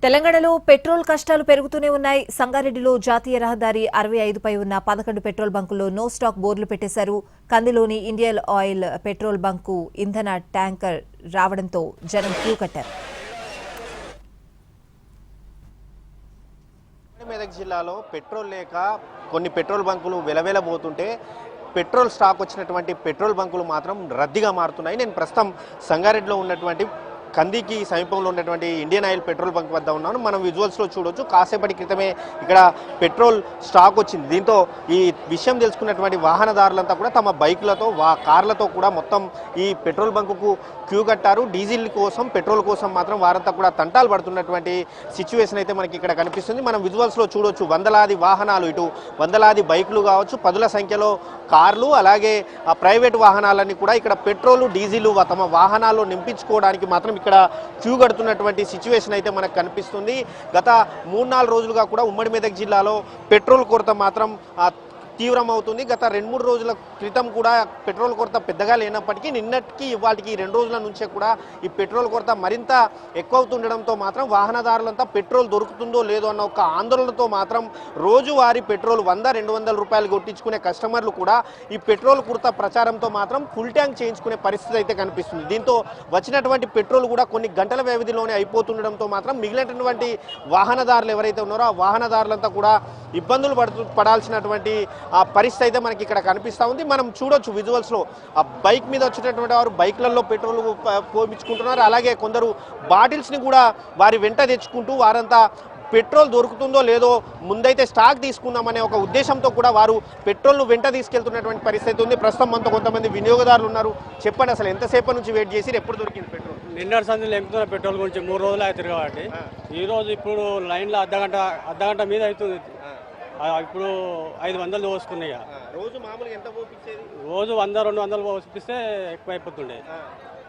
తెలంగాణలో పెట్రోల్ కష్టాలు పెరుగుతూనే ఉన్నాయి. సంగారెడ్డిలో జాతీయ రహదారి 65పై ఉన్న 11 పెట్రోల్ బంకుల్లో నో స్టాక్ బోర్డులు పెట్టేశారు. కందిలోని ఇండియన్ ఆయిల్ పెట్రోల్ బంకు ఇంధన ట్యాంకర్ రావడంతో జనం క్యూ కట్టారు. మెదక్ జిల్లాలో పెట్రోల్ లేక కొన్ని పెట్రోల్ బంకులు వెలవెలబోతుంటే పెట్రోల్ స్టాక్ వచ్చినటువంటి పెట్రోల్ బంకులు మాత్రం రద్దీగా మారుతున్నాయి. నేను ప్రస్తుతం సంగారెడ్డిలో ఉన్నటువంటి కందికి సమీపంలో ఉన్నటువంటి ఇండియన్ ఆయిల్ పెట్రోల్ బంక్ వద్ద ఉన్నాను. మనం విజువల్స్లో చూడొచ్చు. కాసేపటి క్రితమే ఇక్కడ పెట్రోల్ స్టాక్ వచ్చింది. దీంతో ఈ విషయం తెలుసుకున్నటువంటి వాహనదారులంతా కూడా తమ బైకులతో కార్లతో కూడా మొత్తం ఈ పెట్రోల్ బంకుకు క్యూ కట్టారు. డీజిల్ కోసం పెట్రోల్ కోసం మాత్రం వారంతా కూడా తంటాలు పడుతున్నటువంటి సిచ్యువేషన్ అయితే మనకి ఇక్కడ కనిపిస్తుంది. మనం విజువల్స్లో చూడొచ్చు. వందలాది వాహనాలు, ఇటు వందలాది బైకులు కావచ్చు, పదుల సంఖ్యలో కార్లు, అలాగే ప్రైవేట్ వాహనాలన్నీ కూడా ఇక్కడ పెట్రోలు డీజిల్ తమ వాహనాల్లో నింపించుకోవడానికి మాత్రం ఇక్కడ క్యూ కడుతున్నటువంటి సిచ్యువేషన్ అయితే మనకు కనిపిస్తుంది. గత 3-4 రోజులుగా కూడా ఉమ్మడి మెదక్ జిల్లాలో పెట్రోల్ కొరత మాత్రం తీవ్రమవుతుంది. గత 2-3 రోజుల క్రితం కూడా పెట్రోల్ కొరత పెద్దగా లేనప్పటికీ నిన్నటికి ఇవాళకి 2 రోజుల నుంచే కూడా ఈ పెట్రోల్ కొరత మరింత ఎక్కువ అవుతుండడంతో మాత్రం వాహనదారులంతా పెట్రోల్ దొరుకుతుందో లేదో అన్న ఒక ఆందోళనతో మాత్రం రోజువారీ పెట్రోల్ 100-200 రూపాయలు కొట్టించుకునే కస్టమర్లు కూడా ఈ పెట్రోల్ కొరత ప్రచారంతో మాత్రం ఫుల్ ట్యాంక్ చేయించుకునే పరిస్థితి అయితే కనిపిస్తుంది. దీంతో వచ్చినటువంటి పెట్రోల్ కూడా కొన్ని గంటల వ్యవధిలోనే అయిపోతుండడంతో మాత్రం మిగిలినటువంటి వాహనదారులు ఎవరైతే ఉన్నారో ఆ వాహనదారులంతా కూడా ఇబ్బందులు పడాల్సినటువంటి ఆ పరిస్థితి అయితే మనకి ఇక్కడ కనిపిస్తూ ఉంది. మనం చూడొచ్చు విజువల్స్లో ఆ బైక్ మీద వచ్చేటటువంటి వారు బైక్లలో పెట్రోల్ పోయించుకుంటున్నారు. అలాగే కొందరు బాటిల్స్ని కూడా వారి వెంట తెచ్చుకుంటూ వారంతా పెట్రోల్ దొరుకుతుందో లేదో ముందైతే స్టాక్ తీసుకుందామనే ఒక ఉద్దేశంతో కూడా వారు పెట్రోల్ను వెంట తీసుకెళ్తున్నటువంటి పరిస్థితి ఉంది. ప్రస్తుతం మనతో కొంతమంది వినియోగదారులు ఉన్నారు. చెప్పండి, అసలు ఎంతసేపు నుంచి వెయిట్ చేసి ఎప్పుడు దొరికింది పెట్రోల్? నిన్నటి సందులో ఎంపుతున్న పెట్రోల్ గురించి 3 రోజులు అవుతుంది కాబట్టి ఈరోజు ఇప్పుడు లైన్లో అర్ధగంట మీద అవుతుంది. ఇప్పుడు 500 పోసుకున్నాయి. రోజు మామూలుగా ఎంత పోపించేది? రోజు 100-200 పోపిస్తే ఎక్కువ అయిపోతుండే.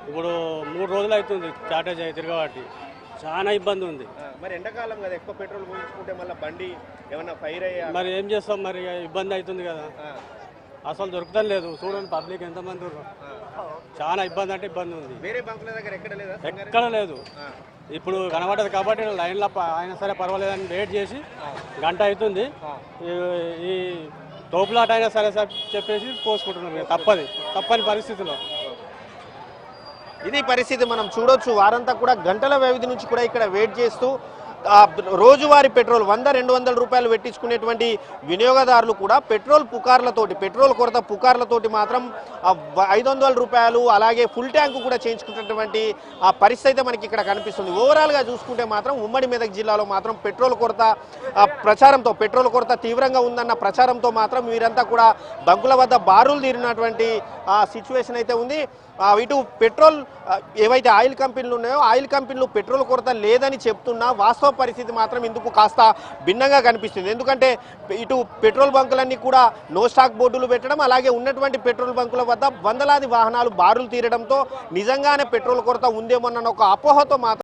ఇప్పుడు 3 రోజులు అవుతుంది షార్టేజ్ అవుతుంది కాబట్టి చాలా ఇబ్బంది ఉంది. మరి ఎండాకాలం కదా, ఎక్కువ పెట్రోల్ పోయించుకుంటే మళ్ళీ బండి ఏమన్నా ఫైర్ అయ్యా మరి ఏం చేస్తాం, మరి ఇబ్బంది అవుతుంది కదా. అసలు దొరుకుతాం లేదు. చూడండి పబ్లిక్ ఎంతమంది ఉన్నారు. చాలా ఇబ్బంది అంటే ఇబ్బంది ఉంది. వేరే బంకుల దగ్గర ఎక్కడ లేదు. ఇప్పుడు కనబడదు కాబట్టి లైన్లో అయినా సరే పర్వాలేదని వెయిట్ చేసి గంట అవుతుంది. ఈ తోపులాట అయినా సరే చెప్పేసి పోసుకుంటున్నాం. తప్పని పరిస్థితిలో ఇది పరిస్థితి మనం చూడొచ్చు. వారంతా కూడా గంటల వ్యవధి నుంచి కూడా ఇక్కడ వెయిట్ చేస్తూ రోజువారీ పెట్రోల్ 100-200 రూపాయలు పెట్టించుకునేటువంటి వినియోగదారులు కూడా పెట్రోల్ కొరత పుకార్లతోటి మాత్రం 500 రూపాయలు అలాగే ఫుల్ ట్యాంకు కూడా చేయించుకున్నటువంటి ఆ పరిస్థితి అయితే మనకి ఇక్కడ కనిపిస్తుంది. ఓవరాల్గా చూసుకుంటే మాత్రం ఉమ్మడి మెదక్ జిల్లాలో మాత్రం పెట్రోల్ కొరత తీవ్రంగా ఉందన్న ప్రచారంతో మాత్రం వీరంతా కూడా బంకుల వద్ద బారులు తీరినటువంటి సిచ్యువేషన్ అయితే ఉంది. ఇటు పెట్రోల్ ఏవైతే ఆయిల్ కంపెనీలు ఉన్నాయో ఆయిల్ కంపెనీలు పెట్రోల్ కొరత లేదని చెప్తున్నా వాస్తవ పరిస్థితి మాత్రం ఇందుకు కాస్త భిన్నంగా కనిపిస్తుంది. ఎందుకంటే ఇటు పెట్రోల్ బంకులన్నీ కూడా నో స్టాక్ బోర్డులు పెట్టడం, అలాగే ఉన్నటువంటి పెట్రోల్ బంకుల వద్ద వందలాది వాహనాలు బారులు తీరడంతో నిజంగానే పెట్రోల్ కొరత ఉందేమోనన్న ఒక అపోహతో మాత్రం